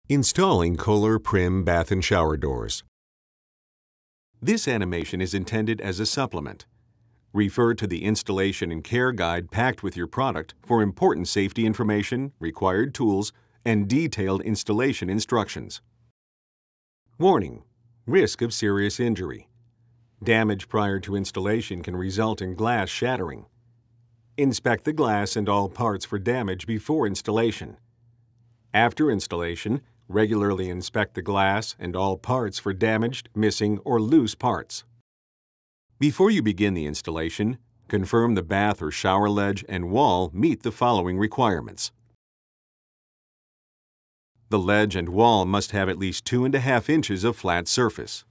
Installing KOHLER Prim bath and shower doors. This animation is intended as a supplement. Refer to the installation and care guide packed with your product for important safety information, required tools, and detailed installation instructions. Warning: risk of serious injury. Damage prior to installation can result in glass shattering. Inspect the glass and all parts for damage before installation. After installation, regularly inspect the glass and all parts for damaged, missing, or loose parts. Before you begin the installation, confirm the bath or shower ledge and wall meet the following requirements. The ledge and wall must have at least 2½ inches of flat surface.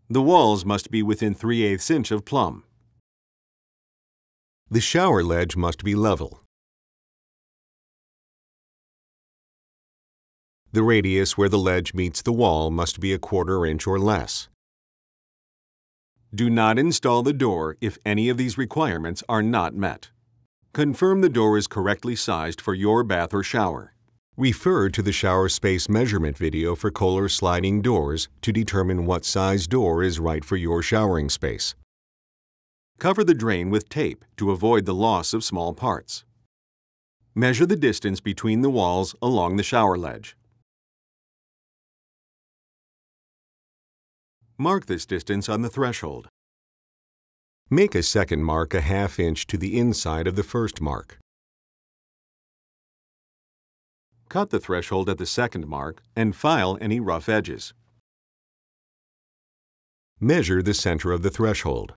The walls must be within 3/8 inch of plumb. The shower ledge must be level. The radius where the ledge meets the wall must be 1/4 inch or less. Do not install the door if any of these requirements are not met. Confirm the door is correctly sized for your bath or shower. Refer to the shower space measurement video for KOHLER sliding doors to determine what size door is right for your showering space. Cover the drain with tape to avoid the loss of small parts. Measure the distance between the walls along the shower ledge. Mark this distance on the threshold. Make a second mark 1/2 inch to the inside of the first mark. Cut the threshold at the second mark and file any rough edges. Measure the center of the threshold.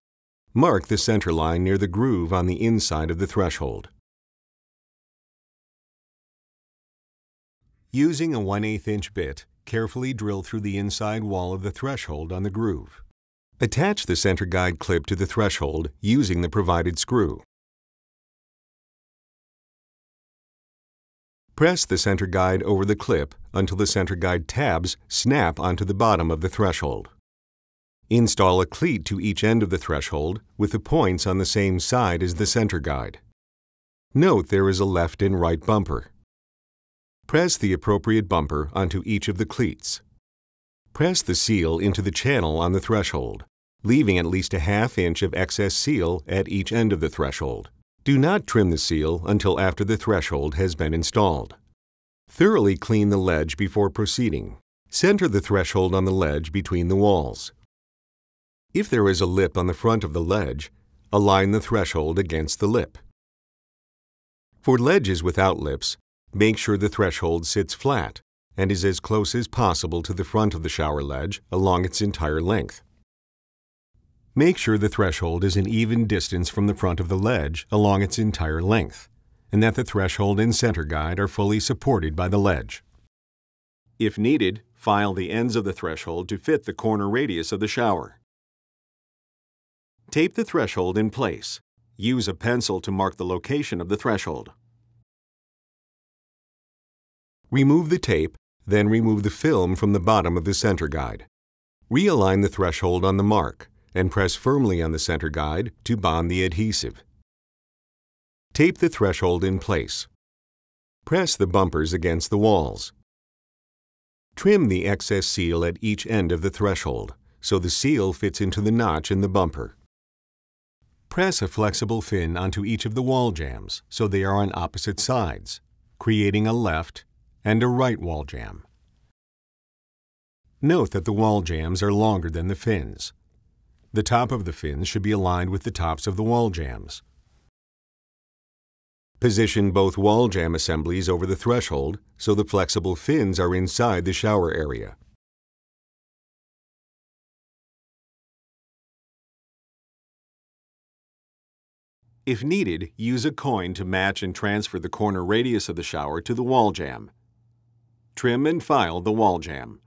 Mark the center line near the groove on the inside of the threshold. Using a 1/8 inch bit, carefully drill through the inside wall of the threshold on the groove. Attach the center guide clip to the threshold using the provided screw. Press the center guide over the clip until the center guide tabs snap onto the bottom of the threshold. Install a cleat to each end of the threshold with the points on the same side as the center guide. Note there is a left and right bumper. Press the appropriate bumper onto each of the cleats. Press the seal into the channel on the threshold, leaving at least 1/2 inch of excess seal at each end of the threshold. Do not trim the seal until after the threshold has been installed. Thoroughly clean the ledge before proceeding. Center the threshold on the ledge between the walls. If there is a lip on the front of the ledge, align the threshold against the lip. For ledges without lips, make sure the threshold sits flat and is as close as possible to the front of the shower ledge along its entire length. Make sure the threshold is an even distance from the front of the ledge along its entire length, and that the threshold and center guide are fully supported by the ledge. If needed, file the ends of the threshold to fit the corner radius of the shower. Tape the threshold in place. Use a pencil to mark the location of the threshold. Remove the tape, then remove the film from the bottom of the center guide. Realign the threshold on the mark and press firmly on the center guide to bond the adhesive. Tape the threshold in place. Press the bumpers against the walls. Trim the excess seal at each end of the threshold so the seal fits into the notch in the bumper. Press a flexible fin onto each of the wall jambs so they are on opposite sides, creating a left and a right wall jamb. Note that the wall jambs are longer than the fins. The top of the fins should be aligned with the tops of the wall jambs. Position both wall jamb assemblies over the threshold so the flexible fins are inside the shower area. If needed, use a coin to match and transfer the corner radius of the shower to the wall jamb. Trim and file the wall jamb.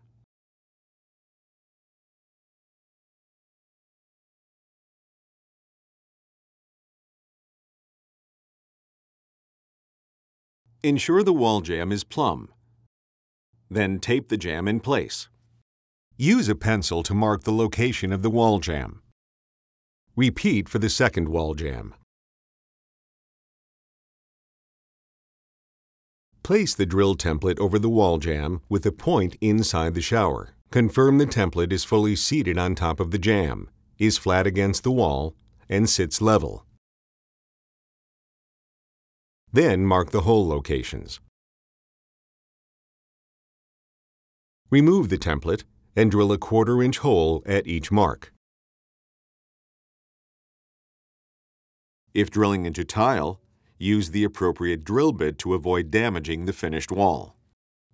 Ensure the wall jamb is plumb. Then tape the jamb in place. Use a pencil to mark the location of the wall jamb. Repeat for the second wall jamb. Place the drill template over the wall jamb with the point inside the shower. Confirm the template is fully seated on top of the jamb, is flat against the wall, and sits level. Then mark the hole locations. Remove the template and drill a 1/4-inch hole at each mark. If drilling into tile, use the appropriate drill bit to avoid damaging the finished wall.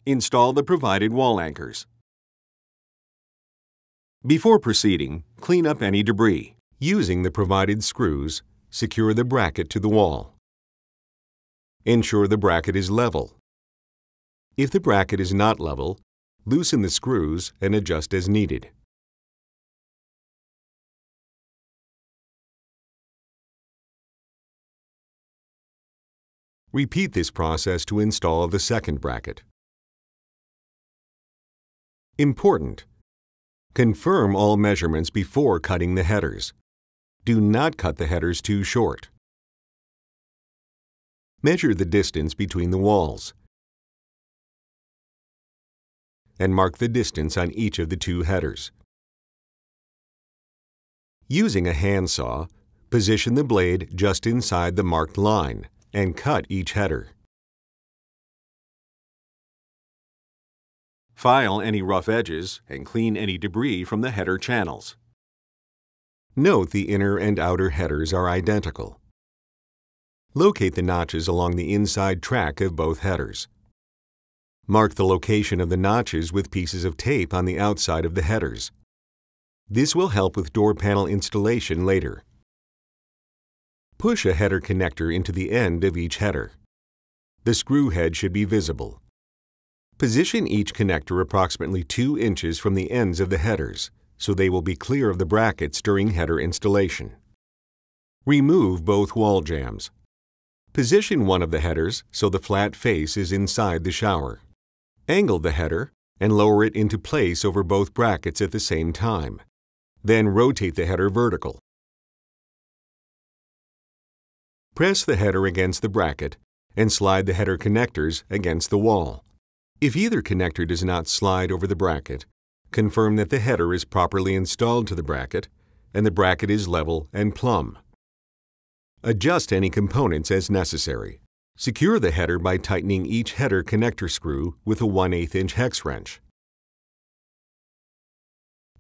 Install the provided wall anchors. Before proceeding, clean up any debris. Using the provided screws, secure the bracket to the wall. Ensure the bracket is level. If the bracket is not level, loosen the screws and adjust as needed. Repeat this process to install the second bracket. Important: confirm all measurements before cutting the headers. Do not cut the headers too short. Measure the distance between the walls and mark the distance on each of the 2 headers. Using a handsaw, position the blade just inside the marked line and cut each header. File any rough edges and clean any debris from the header channels. Note the inner and outer headers are identical. Locate the notches along the inside track of both headers. Mark the location of the notches with pieces of tape on the outside of the headers. This will help with door panel installation later. Push a header connector into the end of each header. The screw head should be visible. Position each connector approximately 2 inches from the ends of the headers, so they will be clear of the brackets during header installation. Remove both wall jambs. Position one of the headers so the flat face is inside the shower. Angle the header and lower it into place over both brackets at the same time. Then rotate the header vertical. Press the header against the bracket and slide the header connectors against the wall. If either connector does not slide over the bracket, confirm that the header is properly installed to the bracket and the bracket is level and plumb. Adjust any components as necessary. Secure the header by tightening each header connector screw with a 1/8-inch hex wrench.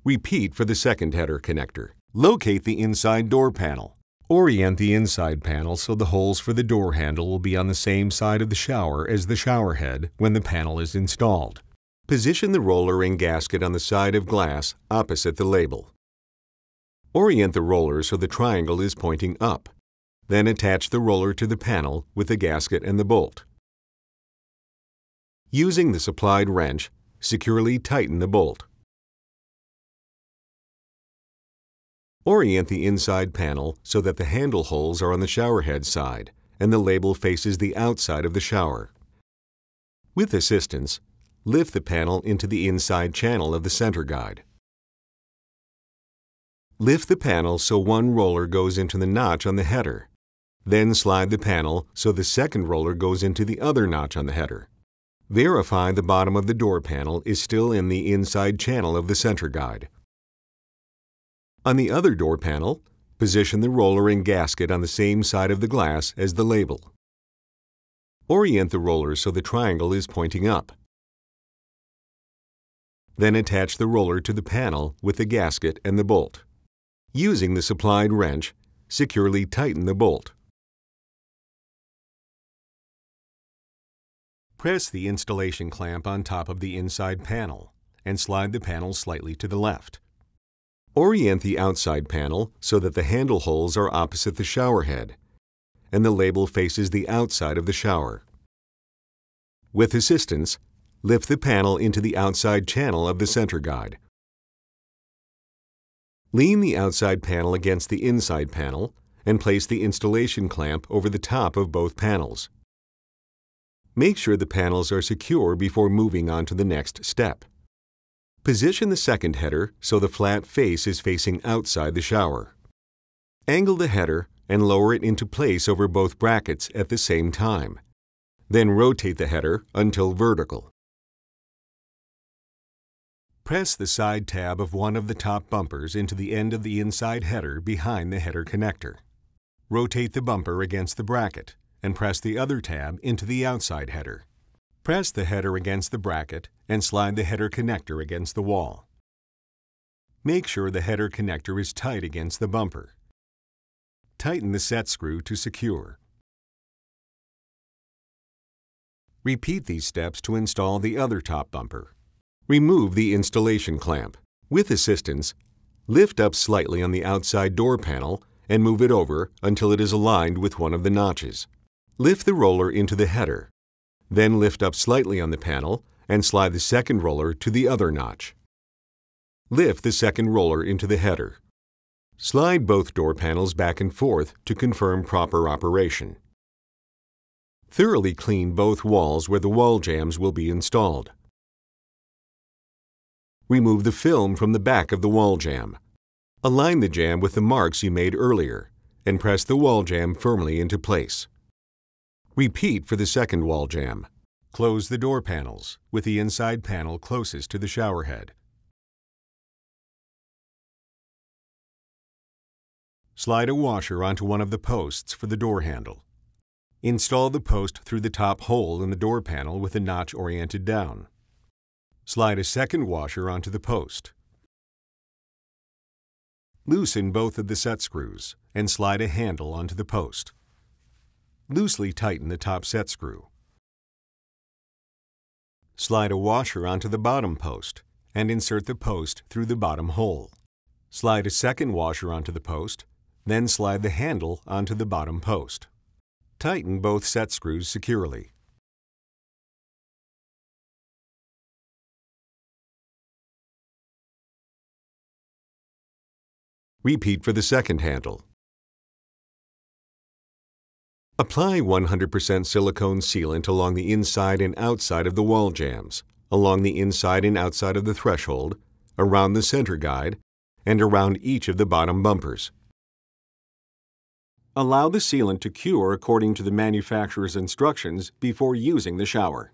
Repeat for the second header connector. Locate the inside door panel. Orient the inside panel so the holes for the door handle will be on the same side of the shower as the shower head when the panel is installed. Position the roller and gasket on the side of glass opposite the label. Orient the roller so the triangle is pointing up. Then attach the roller to the panel with the gasket and the bolt. Using the supplied wrench, securely tighten the bolt. Orient the inside panel so that the handle holes are on the shower head side and the label faces the outside of the shower. With assistance, lift the panel into the inside channel of the center guide. Lift the panel so one roller goes into the notch on the header. Then slide the panel so the second roller goes into the other notch on the header. Verify the bottom of the door panel is still in the inside channel of the center guide. On the other door panel, position the roller and gasket on the same side of the glass as the label. Orient the roller so the triangle is pointing up. Then attach the roller to the panel with the gasket and the bolt. Using the supplied wrench, securely tighten the bolt. Press the installation clamp on top of the inside panel and slide the panel slightly to the left. Orient the outside panel so that the handle holes are opposite the shower head and the label faces the outside of the shower. With assistance, lift the panel into the outside channel of the center guide. Lean the outside panel against the inside panel and place the installation clamp over the top of both panels. Make sure the panels are secure before moving on to the next step. Position the second header so the flat face is facing outside the shower. Angle the header and lower it into place over both brackets at the same time. Then rotate the header until vertical. Press the side tab of one of the top bumpers into the end of the inside header behind the header connector. Rotate the bumper against the bracket and press the other tab into the outside header. Press the header against the bracket and slide the header connector against the wall. Make sure the header connector is tight against the bumper. Tighten the set screw to secure. Repeat these steps to install the other top bumper. Remove the installation clamp. With assistance, lift up slightly on the outside door panel and move it over until it is aligned with one of the notches. Lift the roller into the header. Then lift up slightly on the panel and slide the second roller to the other notch. Lift the second roller into the header. Slide both door panels back and forth to confirm proper operation. Thoroughly clean both walls where the wall jambs will be installed. Remove the film from the back of the wall jamb. Align the jamb with the marks you made earlier and press the wall jamb firmly into place. Repeat for the second wall jamb. Close the door panels with the inside panel closest to the shower head. Slide a washer onto one of the posts for the door handle. Install the post through the top hole in the door panel with the notch oriented down. Slide a second washer onto the post. Loosen both of the set screws and slide a handle onto the post. Loosely tighten the top set screw. Slide a washer onto the bottom post and insert the post through the bottom hole. Slide a second washer onto the post, then slide the handle onto the bottom post. Tighten both set screws securely. Repeat for the second handle. Apply 100% silicone sealant along the inside and outside of the wall jambs, along the inside and outside of the threshold, around the center guide, and around each of the bottom bumpers. Allow the sealant to cure according to the manufacturer's instructions before using the shower.